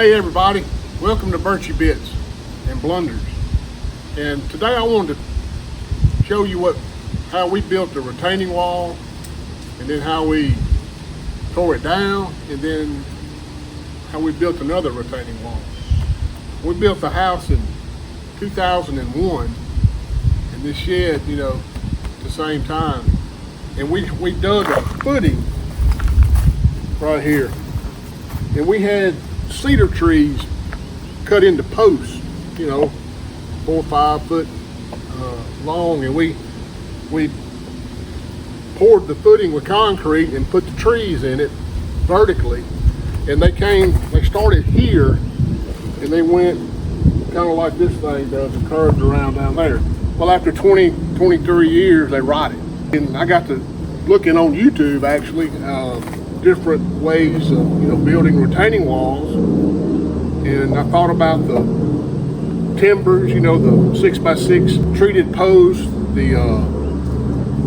Hey everybody, welcome to BurchyBits and Blunders. And today I wanted to show you how we built the retaining wall, and then how we tore it down, and then how we built another retaining wall. We built the house in 2001, and this shed, at the same time. And we dug a footing right here, and we had cedar trees cut into posts, 4 or 5 foot long, and we poured the footing with concrete and put the trees in it vertically. And they started here, and they went kind of like this thing does, and curved around down there. Well, after 23 years, they rotted. And I got to looking on YouTube, actually, different ways of building retaining walls, and I thought about the timbers, the 6x6 treated posts, the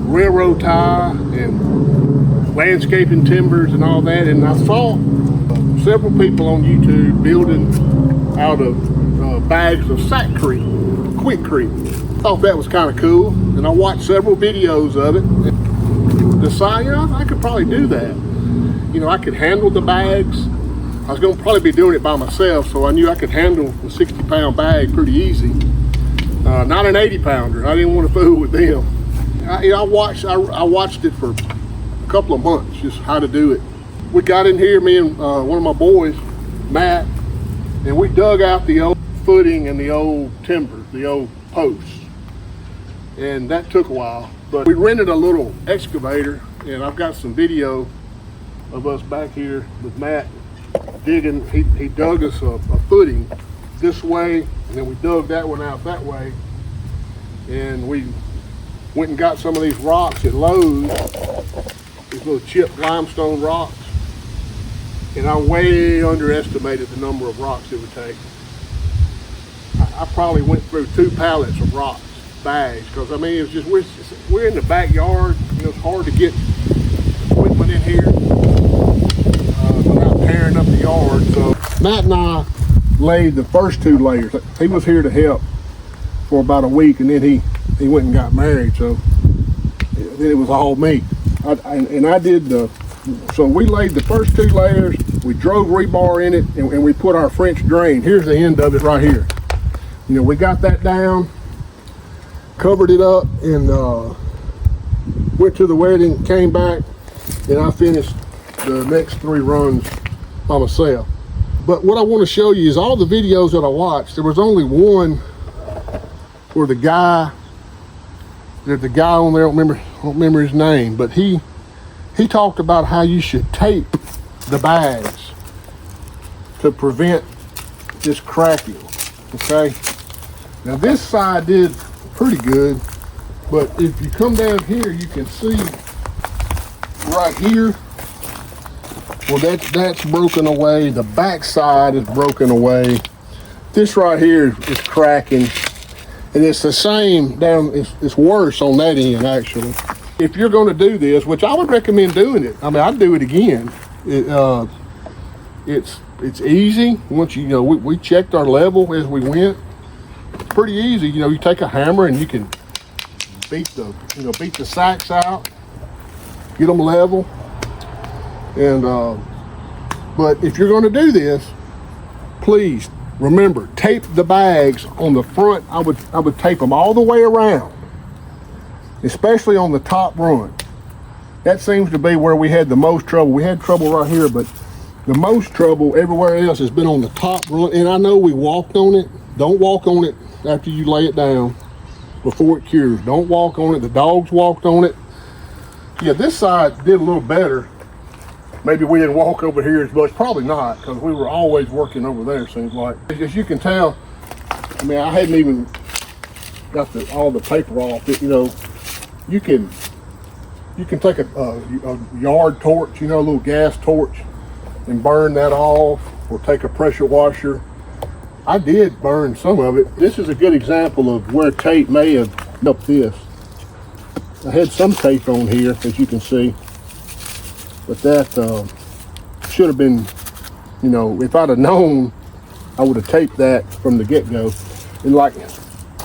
railroad tie and landscaping timbers and all that. And I saw several people on YouTube building out of bags of Sakrete, Quikrete. Thought that was kind of cool, and I watched several videos of it and decided, I could probably do that. I could handle the bags. I was going to probably be doing it by myself, so I knew I could handle a 60-pound bag pretty easy. Not an 80-pounder. I didn't want to fool with them. I watched it for a couple of months, just how to do it. We got in here, me and one of my boys, Matt, and we dug out the old footing and the old timbers, the old posts. And that took a while. But we rented a little excavator, and I've got some video of us back here with Matt digging. He dug us a footing this way, and then we dug that one out that way, and we went and got some of these rocks at Lowe's, these little chipped limestone rocks, and I way underestimated the number of rocks it would take. I probably went through 2 pallets of rocks, bags, because it's just we're in the backyard. It's hard to get equipment in here without tearing up the yard. So Matt and I laid the first 2 layers. He was here to help for about a week, and then he went and got married, so then it was all me. So we laid the first 2 layers, we drove rebar in it, and we put our French drain. Here's the end of it right here. We got that down, covered it up, and went to the wedding, came back, and I finished the next 3 runs by myself. But what I want to show you is all the videos that I watched. There was only one where there's a guy on there, I don't remember his name, but he talked about how you should tape the bags to prevent this cracking. Okay, now this side did pretty good, but if you come down here, you can see right here, well, that's broken away. The back side is broken away. This right here is cracking, and it's the same down. It's worse on that end, actually. If you're going to do this, which I would recommend doing it, I'd do it again. It's easy. Once we checked our level as we went. It's pretty easy. You take a hammer and you can beat the sacks out, get them level. And but if you're going to do this, please remember, tape the bags on the front. I would tape them all the way around, especially on the top run. That seems to be where we had the most trouble. We had trouble right here, but the most trouble everywhere else has been on the top run. And I know we walked on it. Don't walk on it after you lay it down before it cures. Don't walk on it. The dogs walked on it. Yeah, this side did a little better. Maybe we didn't walk over here as much. Probably not, because we were always working over there, seems like. As you can tell, I hadn't even got all the paper off it. You can take a yard torch, a little gas torch, and burn that off, or take a pressure washer. I did burn some of it. This is a good example of where tape may have helped this. I had some tape on here, as you can see, but that should have been, if I'd have known I would have taped that from the get-go. And like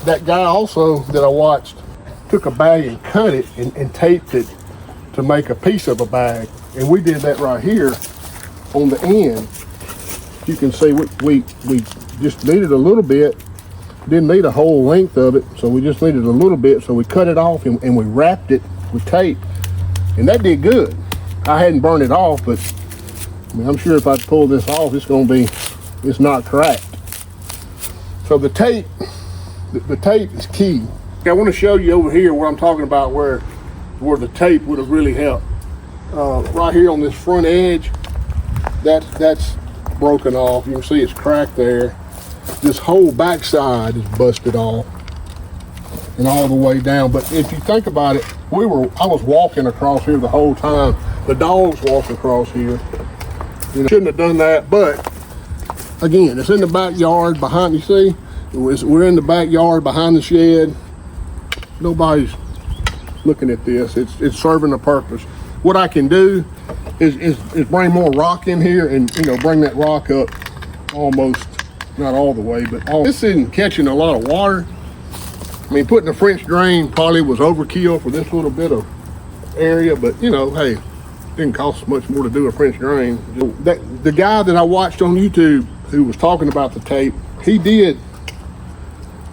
that guy also that I watched took a bag and cut it and taped it to make a piece of a bag. And we did that right here on the end. You can see we just needed a little bit. Didn't need a whole length of it, so we just needed a little bit. So we cut it off and we wrapped it with tape, and that did good. I hadn't burned it off, but I mean, I'm sure if I pull this off, it's not cracked. So the tape is key. I want to show you over here where I'm talking about where the tape would have really helped. Right here on this front edge, that's broken off. You can see it's cracked there. This whole backside is busted off and all the way down. But if you think about it, I was walking across here the whole time. The dogs walked across here. You know, shouldn't have done that, but again, it's in the backyard behind, you see? We're in the backyard behind the shed. Nobody's looking at this. It's serving a purpose. What I can do is bring more rock in here and, you know, bring that rock up almost, not all the way, but this isn't catching a lot of water. I mean, putting a French drain probably was overkill for this little bit of area, but you know, hey, it didn't cost much more to do a French drain. The guy that I watched on YouTube who was talking about the tape, he did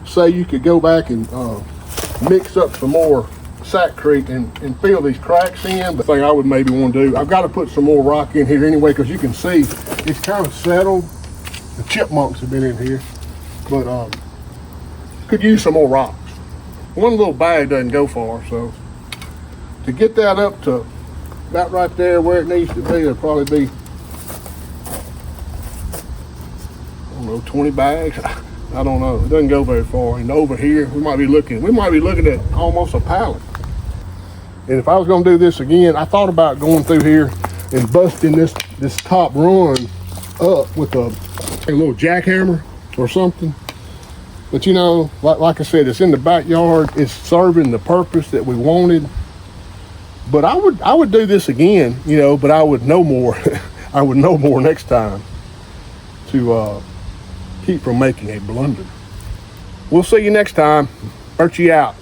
say you could go back and mix up some more Sakrete and fill these cracks in. The thing I would maybe want to do, I've got to put some more rock in here anyway, because you can see it's kind of settled. The chipmunks have been in here, but could use some more rocks. One little bag doesn't go far, so to get that up to about right there where it needs to be, it'll probably be, I don't know, 20 bags. I don't know. It doesn't go very far. And over here, we might be looking at almost a pallet. And if I was going to do this again, I thought about going through here and busting this top run up with a little jackhammer or something. But you know, like I said, it's in the backyard. It's serving the purpose that we wanted. But I would do this again, you know, but I would know more. I would know more next time to keep from making a blunder. We'll see you next time. Burchy out.